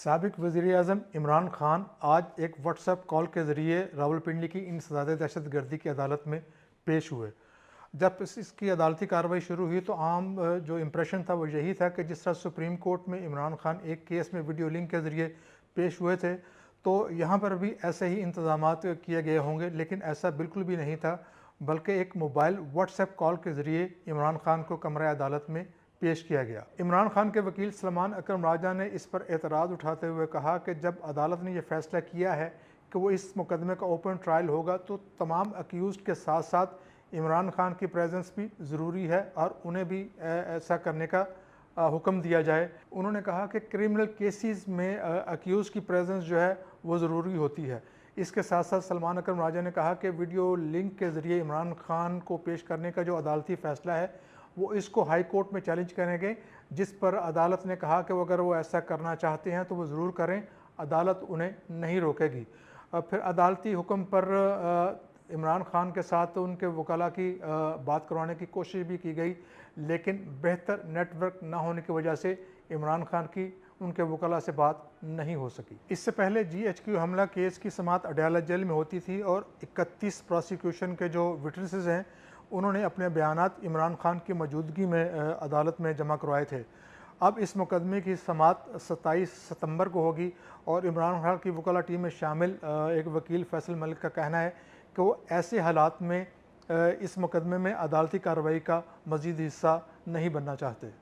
साबिक वज़ीर-ए-आज़म इमरान खान आज एक व्हाट्सएप कॉल के ज़रिए रावलपिंडी की इंसदाद दहशतगर्दी की अदालत में पेश हुए। जब इसकी अदालती कार्रवाई शुरू हुई तो आम जो इम्प्रेशन था वो यही था कि जिस तरह सुप्रीम कोर्ट में इमरान खान एक केस में वीडियो लिंक के ज़रिए पेश हुए थे, तो यहाँ पर भी ऐसे ही इंतज़ामात किए गए होंगे, लेकिन ऐसा बिल्कुल भी नहीं था, बल्कि एक मोबाइल व्हाट्सएप कॉल के ज़रिए इमरान खान को कमरा अदालत में पेश किया गया। इमरान खान के वकील सलमान अकरम राजा ने इस पर एतराज़ उठाते हुए कहा कि जब अदालत ने यह फैसला किया है कि वो इस मुकदमे का ओपन ट्रायल होगा, तो तमाम अक्यूज़्ड के साथ साथ इमरान खान की प्रेजेंस भी ज़रूरी है और उन्हें भी ऐसा करने का हुक्म दिया जाए। उन्होंने कहा कि क्रिमिनल केसेस में अक्यूज़ की प्रेजेंस जो है वो ज़रूरी होती है। इसके साथ साथ सलमान अकरम राजा ने कहा कि वीडियो लिंक के ज़रिए इमरान खान को पेश करने का जो अदालती फ़ैसला है वो इसको हाई कोर्ट में चैलेंज करेंगे, जिस पर अदालत ने कहा कि अगर वो ऐसा करना चाहते हैं तो वो ज़रूर करें, अदालत उन्हें नहीं रोकेगी। फिर अदालती हुक्म पर इमरान खान के साथ उनके वकला की बात करवाने की कोशिश भी की गई, लेकिन बेहतर नेटवर्क ना होने की वजह से इमरान खान की उनके वकला से बात नहीं हो सकी। इससे पहले GHQ हमला केस की समाअत अडयाला जेल में होती थी और 31 प्रोसिक्यूशन के जो विटनेसेस हैं उन्होंने अपने बयानात इमरान खान की मौजूदगी में अदालत में जमा करवाए थे। अब इस मुकदमे की समाअत 27 सितंबर को होगी और इमरान खान की वकला टीम में शामिल एक वकील फैसल मलिक का कहना है कि वो ऐसे हालात में इस मुकदमे में अदालती कार्रवाई का मज़ीद हिस्सा नहीं बनना चाहते।